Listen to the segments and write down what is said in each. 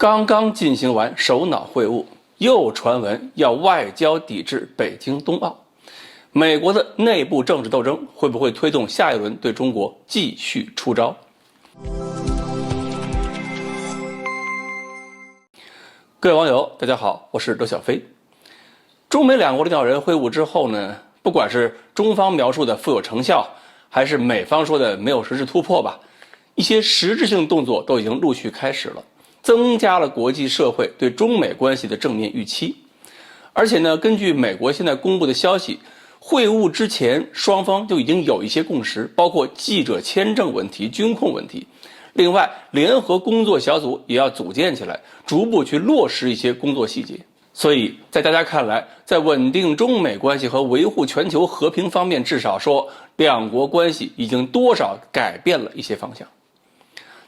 刚刚进行完首脑会晤，又传闻要外交抵制北京冬奥。美国的内部政治斗争会不会推动下一轮对中国继续出招？各位网友，大家好，我是周小飞。中美两国领导人会晤之后呢，不管是中方描述的富有成效，还是美方说的没有实质突破吧，一些实质性动作都已经陆续开始了，增加了国际社会对中美关系的正面预期。而且呢，根据美国现在公布的消息，会晤之前双方就已经有一些共识，包括记者签证问题、军控问题。另外，联合工作小组也要组建起来，逐步去落实一些工作细节。所以在大家看来，在稳定中美关系和维护全球和平方面，至少说两国关系已经多少改变了一些方向。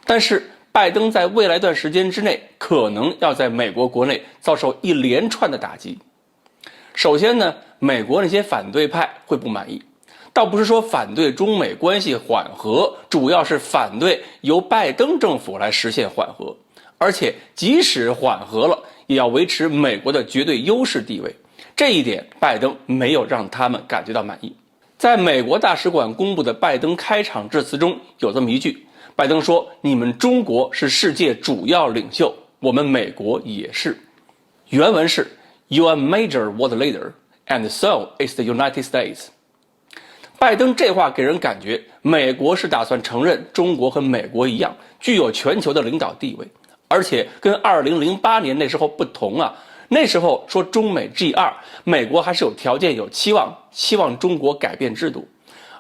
但是拜登在未来一段时间之内可能要在美国国内遭受一连串的打击。首先呢，美国那些反对派会不满意，倒不是说反对中美关系缓和，主要是反对由拜登政府来实现缓和，而且即使缓和了，也要维持美国的绝对优势地位。这一点拜登没有让他们感觉到满意。在美国大使馆公布的拜登开场致辞中有这么一句，拜登说：“你们中国是世界主要领袖，我们美国也是。”原文是 "You are major world leader, and so is the United States." 拜登这话给人感觉，美国是打算承认中国和美国一样，具有全球的领导地位，而且跟2008年那时候不同啊。那时候说中美 G2， 美国还是有条件有期望中国改变制度。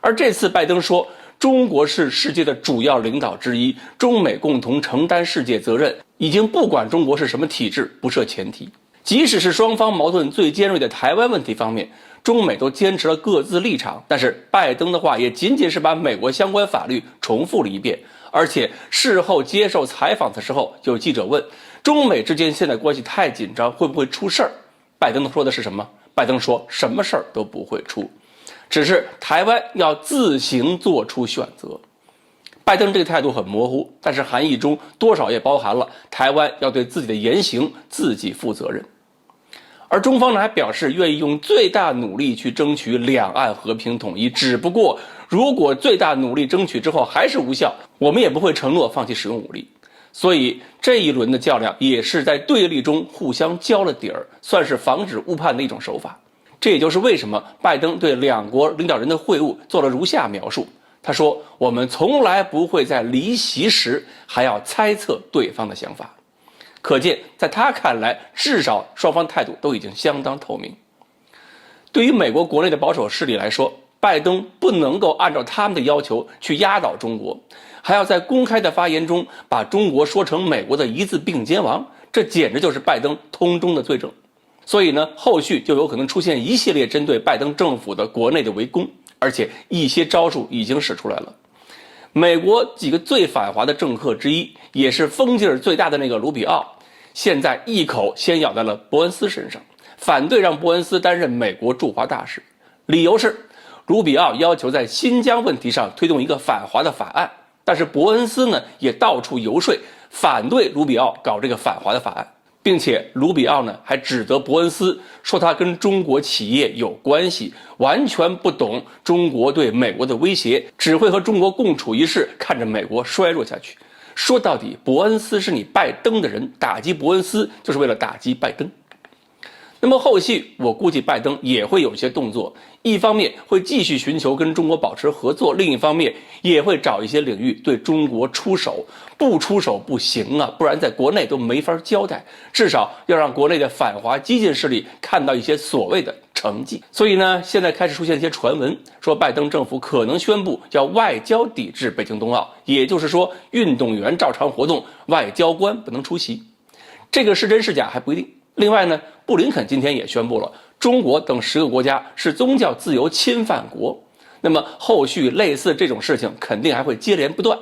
而这次拜登说，中国是世界的主要领导之一，中美共同承担世界责任，已经不管中国是什么体制，不设前提。即使是双方矛盾最尖锐的台湾问题方面，中美都坚持了各自立场，但是拜登的话也仅仅是把美国相关法律重复了一遍。而且事后接受采访的时候，有记者问中美之间现在关系太紧张，会不会出事儿？拜登说的是什么？拜登说什么事儿都不会出，只是台湾要自行做出选择。拜登这个态度很模糊，但是含义中多少也包含了台湾要对自己的言行自己负责任。而中方呢还表示愿意用最大努力去争取两岸和平统一，只不过如果最大努力争取之后还是无效，我们也不会承诺放弃使用武力。所以这一轮的较量也是在对立中互相交了底儿，算是防止误判的一种手法。这也就是为什么拜登对两国领导人的会晤做了如下描述。他说，我们从来不会在离席时还要猜测对方的想法。可见在他看来，至少双方态度都已经相当透明。对于美国国内的保守势力来说，拜登不能够按照他们的要求去压倒中国，还要在公开的发言中把中国说成美国的一字并肩王，这简直就是拜登通中的罪证。所以呢，后续就有可能出现一系列针对拜登政府的国内的围攻，而且一些招数已经使出来了。美国几个最反华的政客之一，也是风劲儿最大的那个卢比奥，现在一口先咬在了伯恩斯身上，反对让伯恩斯担任美国驻华大使。理由是卢比奥要求在新疆问题上推动一个反华的法案，但是伯恩斯呢也到处游说，反对卢比奥搞这个反华的法案，并且卢比奥呢还指责伯恩斯说他跟中国企业有关系，完全不懂中国对美国的威胁，只会和中国共处一室，看着美国衰弱下去。说到底，伯恩斯是你拜登的人，打击伯恩斯就是为了打击拜登。那么后续我估计拜登也会有一些动作，一方面会继续寻求跟中国保持合作，另一方面也会找一些领域对中国出手，不出手不行啊，不然在国内都没法交代，至少要让国内的反华激进势力看到一些所谓的成绩。所以呢，现在开始出现一些传闻，说拜登政府可能宣布要外交抵制北京冬奥，也就是说运动员照常活动，外交官不能出席。这个是真是假还不一定。另外呢，布林肯今天也宣布了，中国等10个国家是宗教自由侵犯国。那么后续类似这种事情肯定还会接连不断，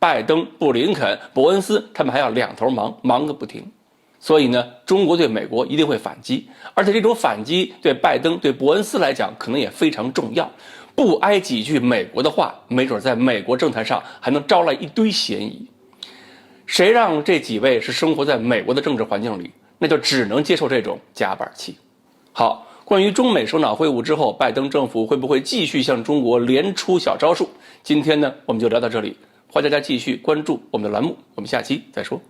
拜登、布林肯、伯恩斯他们还要两头忙个不停。所以呢，中国对美国一定会反击，而且这种反击对拜登、对伯恩斯来讲可能也非常重要。不挨几句美国的话，没准在美国政坛上还能招来一堆嫌疑。谁让这几位是生活在美国的政治环境里，那就只能接受这种夹板气。好，关于中美首脑会晤之后，拜登政府会不会继续向中国连出小招数？今天呢，我们就聊到这里，欢迎大家继续关注我们的栏目，我们下期再说。